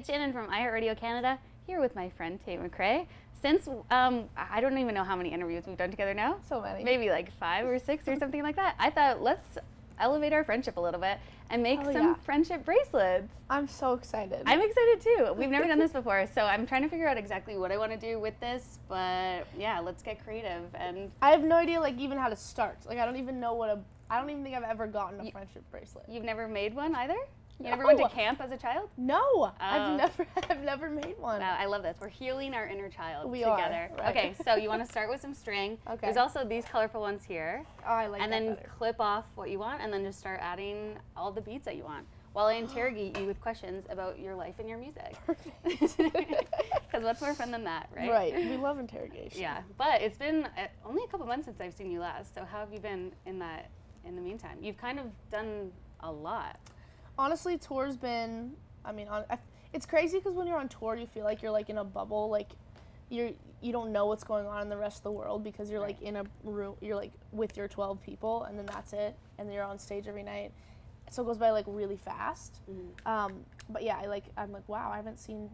it's Shannon from iHeartRadio Canada, here with my friend Tate McRae. Since, I don't even know how many interviews we've done together now. So many. Maybe like 5 or 6 or something like that. I thought, let's elevate our friendship a little bit and make some friendship bracelets. I'm so excited. I'm excited too. We've never done this before, so I'm trying to figure out exactly what I want to do with this, but yeah, let's get creative. And I have no idea like even how to start. Like I don't even think I've ever gotten a friendship bracelet. You've never made one either? You No. never went to camp as a child? No, I've never made one. Wow, I love this. We're healing our inner child We together. are, right. Okay, so you want to start with some string. Okay. There's also these colorful ones here. Oh, I like and that then better. clip off what you want, and then just start adding all the beats that you want while I interrogate you with questions about your life and your music. Because what's more fun than that, right? Right. We love interrogation. Yeah, but it's been only a couple months since I've seen you last. So how have you been in the meantime? You've kind of done a lot. Honestly, tour's been. I mean, it's crazy because when you're on tour, you feel like you're like in a bubble. Like you don't know what's going on in the rest of the world because you're like in a room. You're like with your 12 people, and then that's it. And then you're on stage every night. So it goes by like really fast. Mm-hmm. But yeah, I'm like, wow, I haven't seen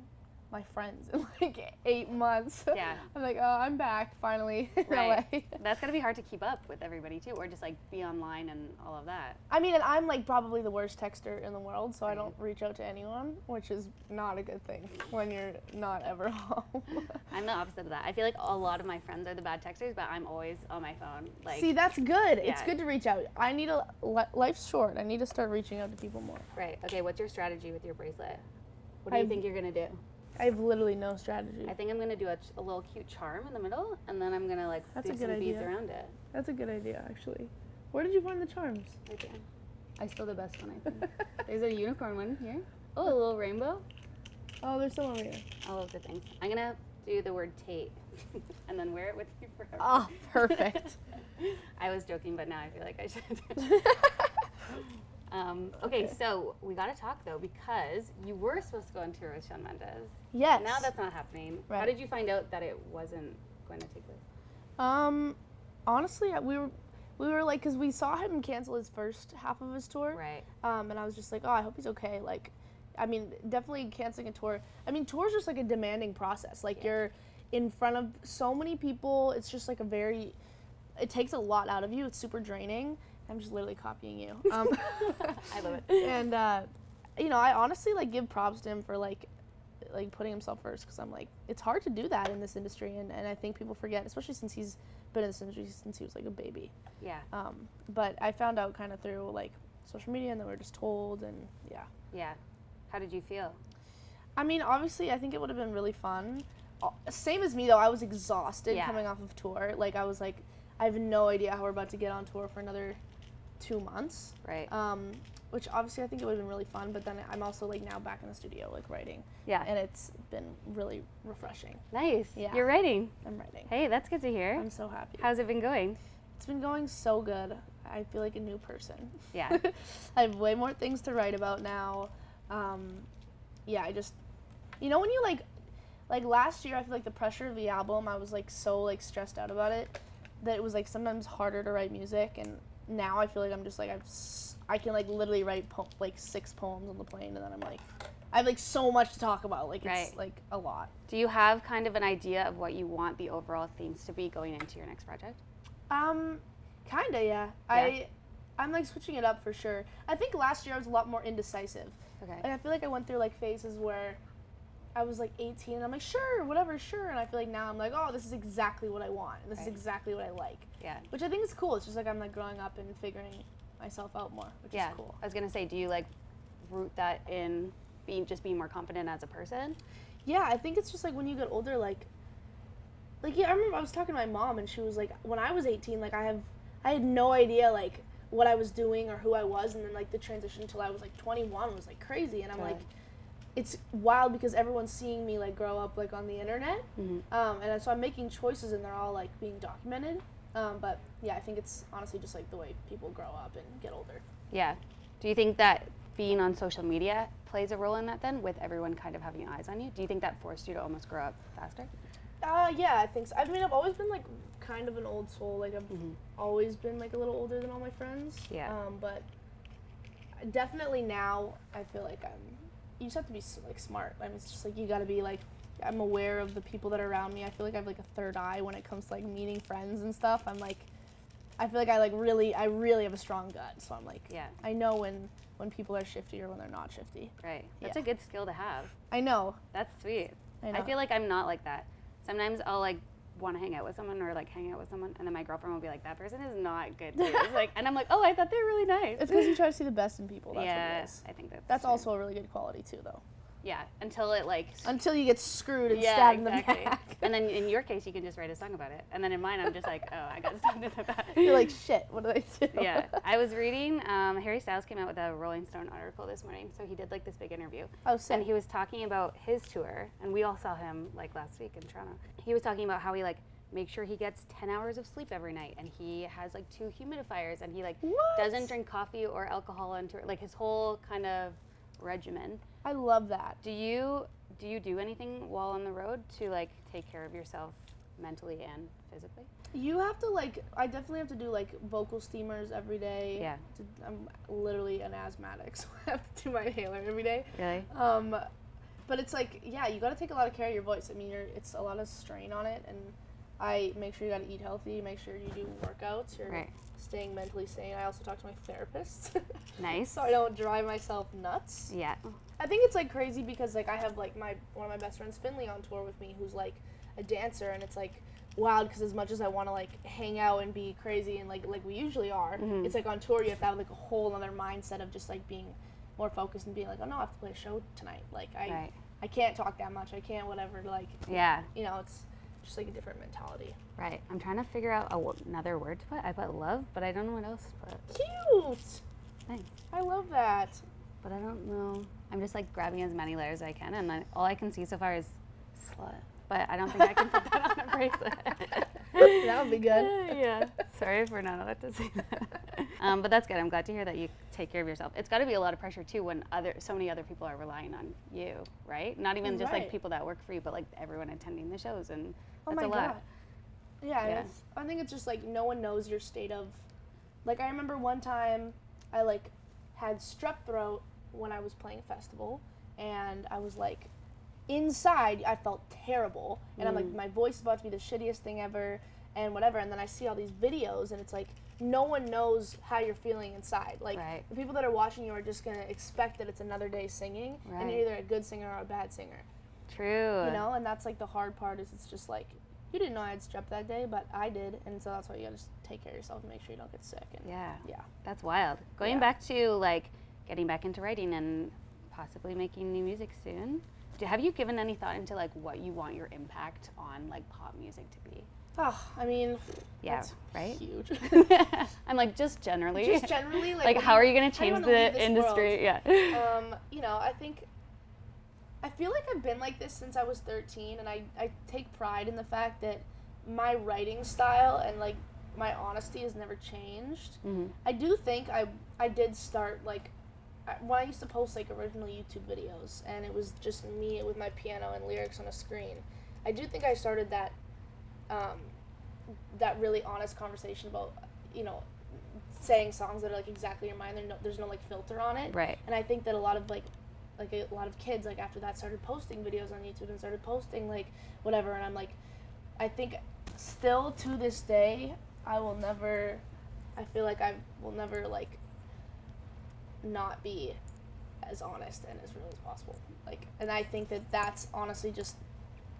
my friends in like 8 months. Yeah. I'm like, oh, I'm back finally in Right. LA. That's gotta be hard to keep up with everybody too, or just like be online and all of that. I mean, and I'm like probably the worst texter in the world, so I don't reach out to anyone, which is not a good thing when you're not ever home. I'm the opposite of that. I feel like a lot of my friends are the bad texters, but I'm always on my phone. Like, See, that's good. Yeah. It's good to reach out. I need life's short. I need to start reaching out to people more. right. Okay. What's your strategy with your bracelet? What do you think you're gonna do? I have literally no strategy. I think I'm gonna do a little cute charm in the middle, and then I'm gonna like That's do a good some beads idea. around it. That's a good idea, actually. Where did you find the charms? Right there. I stole the best one, I think. There's a unicorn one here. Oh, a little rainbow. Oh, there's some over here. All of the things. I'm gonna do the word Tate, and then wear it with me forever. Oh, perfect. I was joking, but now I feel like I should. Okay, so we gotta talk though, because you were supposed to go on tour with Shawn Mendes. Yes. Now that's not happening. Right. How did you find out that it wasn't going to take place? Honestly, we were like, cause we saw him cancel his first half of his tour. Right. And I was just like, oh, I hope he's okay. Like, I mean, definitely canceling a tour. I mean, tour's just like a demanding process. Like you're in front of so many people. It's just like it takes a lot out of you. It's super draining. I'm just literally copying you. I love it. And, I honestly like give props to him for like putting himself first, because I'm like, it's hard to do that in this industry, and I think people forget, especially since he's been in this industry since he was like a baby. Yeah. But I found out kind of through like social media, and then we were just told, and yeah. Yeah. How did you feel? I mean, obviously, I think it would have been really fun. Same as me though, I was exhausted coming off of tour. Like I was like, I have no idea how we're about to get on tour for another 2 months. Right. Which obviously I think it would have been really fun, but then I'm also like now back in the studio like writing. Yeah. And it's been really refreshing. Nice. Yeah. You're writing. I'm writing. Hey, that's good to hear. I'm so happy. How's it been going? It's been going so good. I feel like a new person. Yeah. I have way more things to write about now. I just, when you like last year, I feel like the pressure of the album, I was like so like stressed out about it that it was like sometimes harder to write music, and now I feel like I'm just like I can like literally write like 6 poems on the plane, and then I'm like I have like so much to talk about, like it's like a lot. Do you have kind of an idea of what you want the overall themes to be going into your next project? Kinda, yeah. I'm like switching it up for sure. I think last year I was a lot more indecisive. Okay. And I feel like I went through like phases where I was like 18 and I'm like, sure, whatever, sure. And I feel like now I'm like, oh, this is exactly what I want. And this is exactly what I like. Yeah. Which I think is cool. It's just like I'm like growing up and figuring myself out more, which is cool. I was gonna say, do you like root that in being more confident as a person? Yeah, I think it's just like when you get older, like yeah, I remember I was talking to my mom and she was like, when I was 18, like I had no idea like what I was doing or who I was, and then like the transition until I was like 21 was like crazy, and I'm like, it's wild because everyone's seeing me like grow up like on the internet, and so I'm making choices and they're all like being documented, but yeah, I think it's honestly just like the way people grow up and get older. Yeah. Do you think that being on social media plays a role in that then, with everyone kind of having eyes on you? Do you think that forced you to almost grow up faster? Yeah, I think so. I mean, I've always been like kind of an old soul. Like I've always been like a little older than all my friends. Yeah. But definitely now I feel like I'm you just have to be like smart. I mean, it's just like you got to be like, I'm aware of the people that are around me. I feel like I have like a third eye when it comes to like meeting friends and stuff. I'm like, I feel like I really have a strong gut. So I'm like, I know when people are shifty or when they're not shifty. Right. That's a good skill to have. I know. That's sweet. I know. I feel like I'm not like that. Sometimes I'll like want to hang out with someone or like hang out with someone, and then my girlfriend will be like, that person is not good news. Like, and I'm like, oh, I thought they were really nice. It's because you try to see the best in people. That's what it is. I think that's also a really good quality too, though. Yeah, until you get screwed and stabbed in the back. And then in your case, you can just write a song about it. And then in mine, I'm just like, oh, I got stabbed in the back. You're like, shit, what did I do? Yeah, I was reading, Harry Styles came out with a Rolling Stone article this morning, so he did like this big interview. Oh, sick. And he was talking about his tour, and we all saw him like last week in Toronto. He was talking about how he like makes sure he gets 10 hours of sleep every night, and he has like 2 humidifiers, and he like doesn't drink coffee or alcohol on tour, like his whole kind of regimen. I love that. Do you do anything while on the road to like take care of yourself mentally and physically? You have to like, I definitely have to do like vocal steamers every day. Yeah. I'm literally an asthmatic, so I have to do my inhaler every day. Really? But it's like, yeah, you got to take a lot of care of your voice. I mean, it's a lot of strain on it, and I make sure you got to eat healthy, make sure you do workouts, you're staying mentally sane. I also talk to my therapist. Nice. So I don't drive myself nuts. Yeah. I think it's like crazy because like I have like one of my best friends, Finley, on tour with me, who's like a dancer, and it's like wild because as much as I want to like hang out and be crazy and like we usually are, it's like on tour you have to have like a whole other mindset of just like being more focused and being like, oh no, I have to play a show tonight. Like I can't talk that much. I can't whatever. Like you know, it's just like a different mentality. Right. I'm trying to figure out another word to put. I put love, but I don't know what else to put. Cute. Thanks. I love that. But I don't know. I'm just like grabbing as many layers as I can, and all I can see so far is slut. But I don't think I can put that on a bracelet. That would be good. Yeah. Sorry if we're not allowed to say that. But that's good. I'm glad to hear that you take care of yourself. It's got to be a lot of pressure too when so many other people are relying on you, right? Not even just like people that work for you, but like everyone attending the shows, and that's a lot. God. Yeah. I think it's just like no one knows your state of. Like I remember one time I like had strep throat when I was playing a festival, and I was like, inside I felt terrible, and I'm like, my voice is about to be the shittiest thing ever, and whatever, and then I see all these videos, and it's like, no one knows how you're feeling inside. Like, the people that are watching you are just going to expect that it's another day singing, and you're either a good singer or a bad singer. True. You know, and that's like the hard part is it's just like, you didn't know I had strep that day, but I did, and so that's why you got to just take care of yourself and make sure you don't get sick. And yeah. That's wild. Going back to like getting back into writing and possibly making new music soon. Have you given any thought into like what you want your impact on like pop music to be? Oh, I mean, that's huge. I'm like just generally. Just generally, like how are you gonna change the industry? World? Yeah. You know, I feel like I've been like this since I was 13, and I take pride in the fact that my writing style and like my honesty has never changed. I do think I did start like when I used to post like original YouTube videos, and it was just me with my piano and lyrics on a screen. I do think I started that that really honest conversation about, you know, saying songs that are like exactly your mind. There's no like filter on it. Right. And I think that a lot of a lot of kids like after that started posting videos on YouTube and started posting like whatever, and I'm like, I think still to this day I feel like I will never like not be as honest and as real as possible. Like, and I think that that's honestly just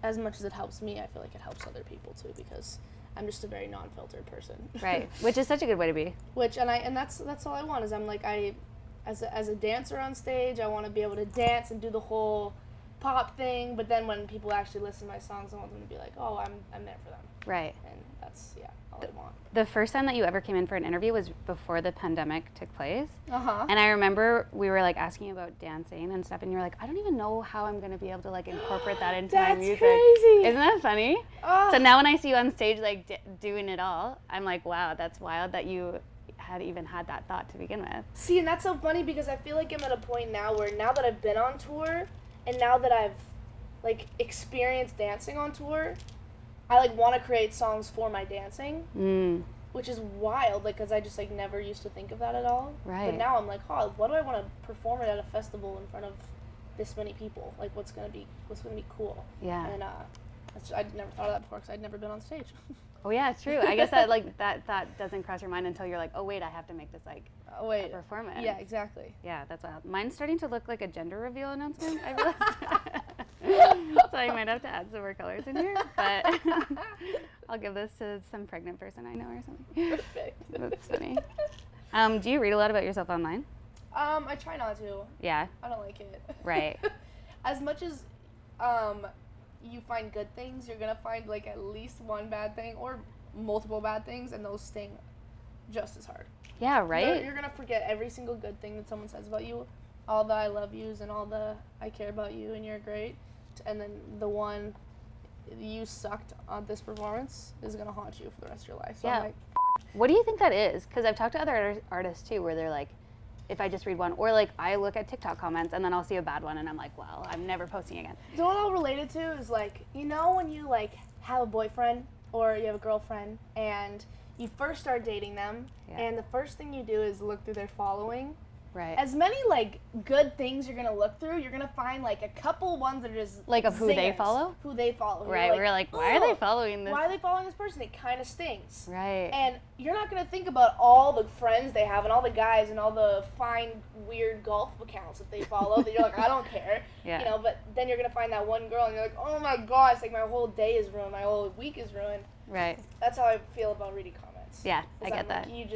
as much as it helps me, I feel like it helps other people too, because I'm just a very non-filtered person. Right. Which is such a good way to be. And that's all I want is I'm like as a dancer on stage, I want to be able to dance and do the whole pop thing, but then when people actually listen to my songs, I want them to be like, oh, I'm there for them. Right. And that's all I want. The first time that you ever came in for an interview was before the pandemic took place. And I remember we were like asking you about dancing and stuff, and you were like, I don't even know how I'm gonna be able to like incorporate that into my music. That's crazy. Isn't that funny? So now when I see you on stage like doing it all, I'm like, wow, that's wild that you had even had that thought to begin with. See, and that's so funny because I feel like I'm at a point now where now that I've been on tour and now that I've like experienced dancing on tour, I like want to create songs for my dancing, which is wild, like, because I just like never used to think of that at all. Right. But now I'm like, oh, what do I want to perform it at a festival in front of this many people. Like, what's gonna be cool? Yeah. And I'd never thought of that before because I'd never been on stage. Oh yeah, it's true. I guess that that thought doesn't cross your mind until you're like, oh wait, I have to make this like a performance. Yeah, exactly. Yeah, that's wild. Mine's starting to look like a gender reveal announcement. I realized. So I might have to add some more colors in here, but I'll give this to some pregnant person I know or something. Perfect. That's funny. Do you read a lot about yourself online? I try not to. Yeah. I don't like it. Right. As much as you find good things, you're gonna find like at least one bad thing or multiple bad things, and those sting just as hard. Yeah, right? You're gonna forget every single good thing that someone says about you, all the I love yous and all the I care about you and you're great, and then the one you sucked on this performance is gonna haunt you for the rest of your life. So yeah. I'm like, what do you think that is? Because I've talked to other artists too, where they're like, if I just read one, or like I look at TikTok comments and then I'll see a bad one and I'm like, well, I'm never posting again. So what I'll relate it to is like, you know when you like have a boyfriend or you have a girlfriend and you first start dating them, and the first thing you do is look through their following. Right. As many like good things you're gonna look through, you're gonna find like a couple ones that are just like of who they follow. Who they follow. Right. We're like, why are they following this? Why are they following this person? It kind of stings. Right. And you're not gonna think about all the friends they have and all the guys and all the fine weird golf accounts that they follow. That you're like, I don't care. Yeah. You know. But then you're gonna find that one girl and you're like, oh my gosh, like my whole day is ruined, my whole week is ruined. Right. That's how I feel about reading comments. Yeah, I get that. Like,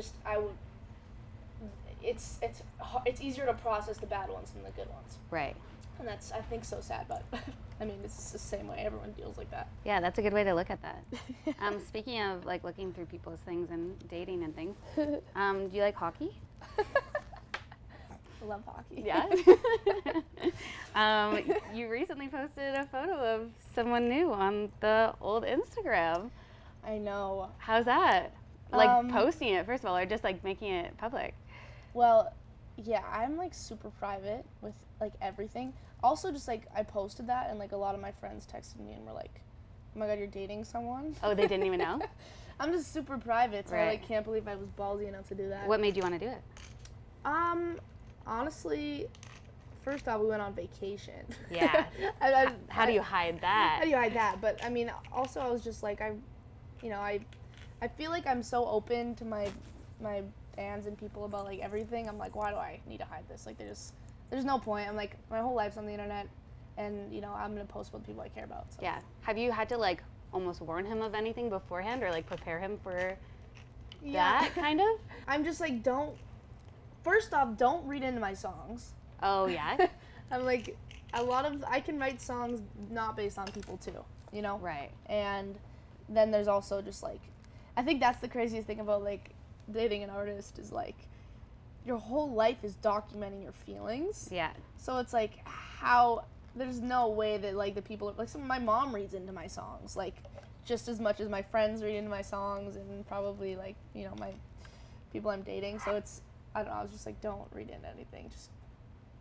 it's easier to process the bad ones than the good ones. Right. And that's, I think, so sad, but I mean, it's the same way. Everyone deals like that. Yeah, that's a good way to look at that. Speaking of like looking through people's things and dating and things, do you like hockey? I love hockey. Yeah. You recently posted a photo of someone new on the old Instagram. I know. How's that? Like posting it, first of all, or just like making it public? Well, yeah, I'm like super private with like everything. Also, just like I posted that, and like a lot of my friends texted me and were like, "Oh my God, you're dating someone?" Oh, they didn't even know? I'm just super private, so right. I like can't believe I was ballsy enough to do that. What made you want to do it? Honestly, first off, we went on vacation. Yeah. How do you hide that? How do you hide that? But I mean, also I was just like I feel like I'm so open to my fans and people about like everything. I'm like, why do I need to hide this? Like there's no point. I'm like, my whole life's on the internet, and I'm gonna post about the people I care about. So. Yeah. Have you had to like almost warn him of anything beforehand, or like prepare him for that kind of? I'm just like, first off, don't read into my songs. Oh yeah. I'm like, I can write songs not based on people too, Right. And then there's also just like, I think that's the craziest thing about like dating an artist is like your whole life is documenting your feelings. Yeah. So it's like there's no way that like the people like my mom reads into my songs like just as much as my friends read into my songs and probably like my people I'm dating. So it's I don't know. I was just like, don't read into anything. Just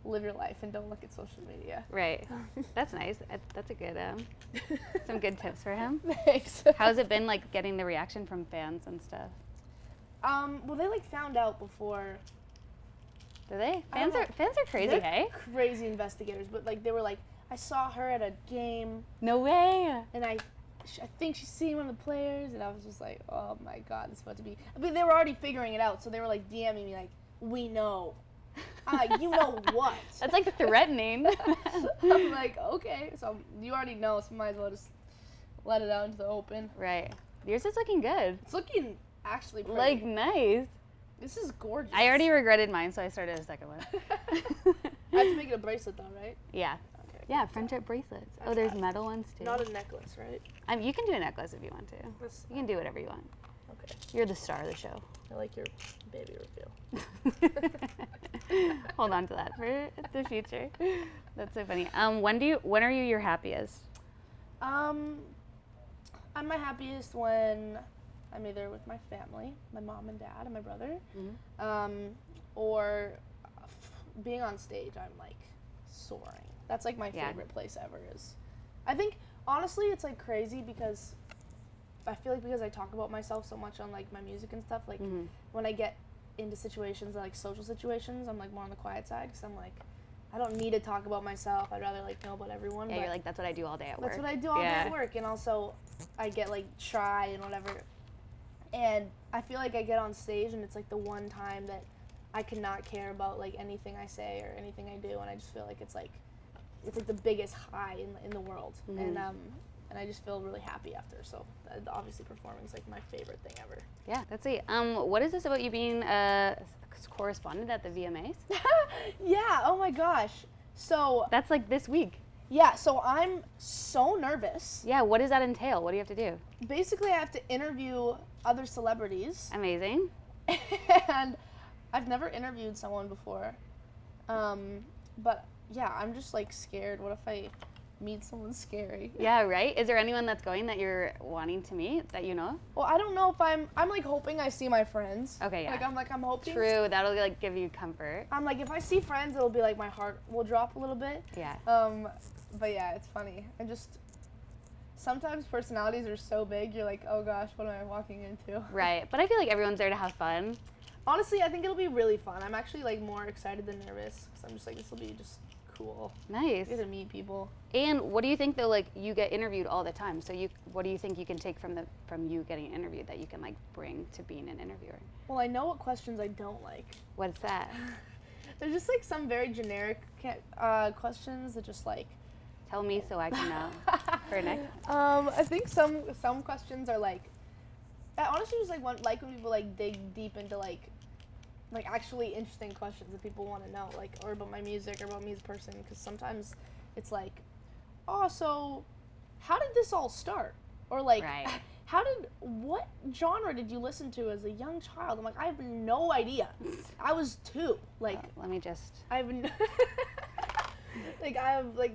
live your life and don't look at social media. Right. That's nice. That's a good some good tips for him. Thanks. How's it been like getting the reaction from fans and stuff? Well, they like found out before. Do they? Fans are crazy, They're hey? Crazy investigators, but like they were like, I saw her at a game. No way. And I think she's seen one of the players, and I was just like, oh my God, this is about to be. I mean, they were already figuring it out, so they were like DMing me like, we know. I'm like, you know what? That's like threatening. I'm like, okay, so you already know, so might as well just let it out into the open. Right. Yours is looking good. It's looking actually pretty. Like nice. This is gorgeous. I already regretted mine, so I started a second one. I have to make it a bracelet though, right? Yeah. Okay. Yeah, friendship bracelets. Oh, there's metal ones too. Not a necklace, right? You can do a necklace if you want to. You can do whatever you want. Okay. You're the star of the show. I like your baby reveal. Hold on to that for the future. That's so funny. When are you your happiest? I'm my happiest when I'm either with my family, my mom and dad and my brother, or being on stage. I'm like soaring. That's like my favorite place ever is. I think honestly it's like crazy because I feel like because I talk about myself so much on like my music and stuff, like when I get into situations like social situations, I'm like more on the quiet side because I'm like, I don't need to talk about myself. I'd rather like know about everyone. Yeah, but you're like, that's what I do all day at work. that's what I do all day at work, and also I get like shy and whatever. And I feel like I get on stage and it's like the one time that I cannot care about like anything I say or anything I do, and I just feel like it's like the biggest high in the world. And I just feel really happy after. So obviously performing is like my favorite thing ever. Yeah, that's it. What is this about you being a correspondent at the VMAs? Yeah, oh my gosh. So That's like this week. yeah, so I'm so nervous. Yeah, what does that entail? What do you have to do? Basically, I have to interview other celebrities. Amazing. And I've never interviewed someone before. But yeah, I'm just like scared. What if I meet someone scary? Yeah, right? Is there anyone that's going that you're wanting to meet that you know? Well, I don't know if I'm like hoping I see my friends. Okay, yeah. I'm hoping. True, that'll like give you comfort. I'm like, if I see friends, it'll be like my heart will drop a little bit. Yeah. But yeah, it's funny. Sometimes personalities are so big, you're like, oh gosh, what am I walking into? Right, but I feel like everyone's there to have fun. Honestly, I think it'll be really fun. I'm actually like more excited than nervous, because I'm just like, this will be just cool. Nice. Get to meet people. And what do you think though, like you get interviewed all the time, so what do you think you can take from you getting interviewed that you can like bring to being an interviewer? Well, I know what questions I don't like. What's that? There's just like some very generic questions that just like, Tell me so I can know for next. I think some questions are like, I honestly just like when people like dig deep into like actually interesting questions that people want to know, like, or about my music or about me as a person, because sometimes it's like, oh, so how did this all start? Or like, Right. what genre did you listen to as a young child? I'm like, I have no idea. I was 2. Like, Let me just. I have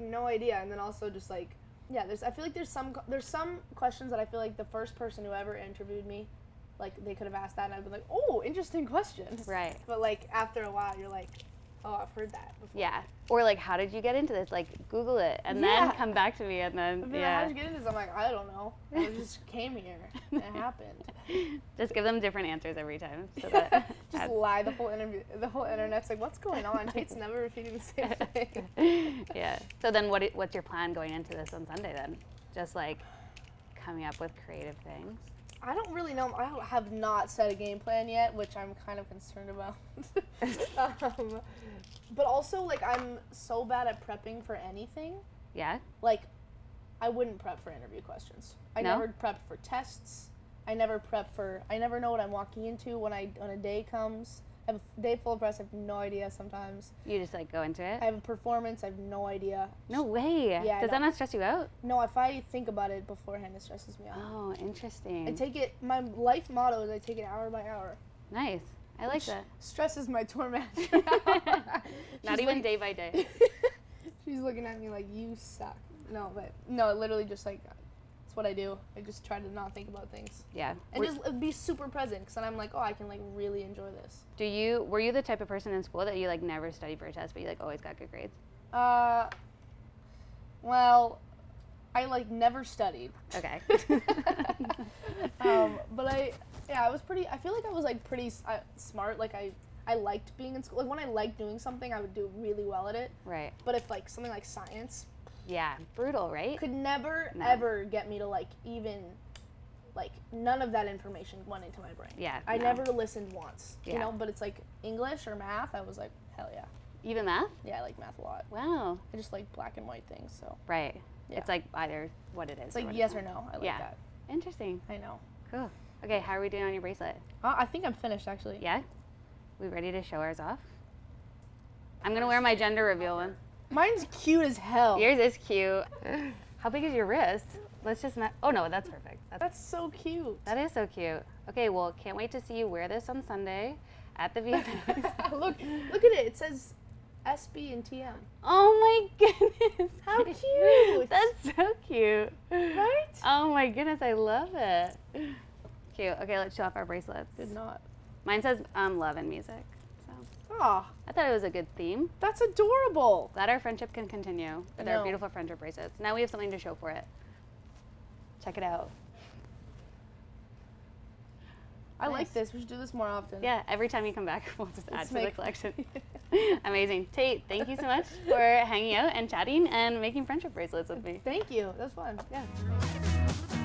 no idea. And then also just like, yeah, I feel like there's some questions that I feel like the first person who ever interviewed me, like they could have asked that and I'd be like, oh, interesting question. Right. But like after a while you're like, oh, I've heard that before. Yeah. Or like, how did you get into this? Like, Google it and then come back to me and then Like, how did you get into this? I'm like, I don't know. I just came here. It happened. Just give them different answers every time. So that Just lie the whole interview. The whole internet's like, what's going on? Tate's never repeating the same thing. Yeah. So then what's your plan going into this on Sunday then? Just like coming up with creative things? I don't really know. I have not set a game plan yet, which I'm kind of concerned about. But also, like, I'm so bad at prepping for anything. Yeah? Like, I wouldn't prep for interview questions. I No? never prep for tests. I never know what I'm walking into when a day comes. I have a day full of press. I have no idea sometimes. You just like go into it? I have a performance. I have no idea. No way. Yeah, Does that not stress you out? No, if I think about it beforehand, it stresses me out. Oh, interesting. I take it, my life motto is I take it hour by hour. Nice. I like that. Stresses my tour manager. Not even day by day. She's looking at me like, you suck. No, literally just like, it's what I do. I just try to not think about things. Yeah. And just be super present, because then I'm like, oh, I can like really enjoy this. Were you the type of person in school that you like never studied for a test, but you like always got good grades? Well, I like never studied. Okay. But I feel like I was like pretty smart. Like I liked being in school. Like when I liked doing something, I would do really well at it. Right. But if like something like science, Yeah. Brutal, right? could never ever get me to like even like none of that information went into my brain. Yeah. I no. never listened once. Yeah. You know, but it's like English or math, I was like, hell yeah. Even math? Yeah, I like math a lot. Wow. I just like black and white things, so Right. Yeah. It's like either what it is. it's like what yes it's or no. I like Yeah. that. Interesting. I know. Cool. Okay, how are we doing on your bracelet? I think I'm finished actually. Yeah? We ready to show ours off? I'm gonna wear my gender reveal one. Mine's cute as hell. Yours is cute. How big is your wrist? Let's just not. Oh no, that's perfect. That's so cute. That is so cute. Okay, well, can't wait to see you wear this on Sunday at the VMAs. Look at it. It says SB and TM. Oh my goodness. How cute. That's so cute. Right? Oh my goodness, I love it. Cute. Okay, let's show off our bracelets. Did not. Mine says love and music. So Aw, I thought it was a good theme. that's adorable. Glad our friendship can continue with I our know. beautiful friendship bracelets. Now we have something to show for it. Check it out. I like this. We should do this more often. Yeah, every time you come back, we'll just add Let's to the make- collection. Amazing. Tate, thank you so much for hanging out and chatting and making friendship bracelets with me. Thank you. That was fun. Yeah.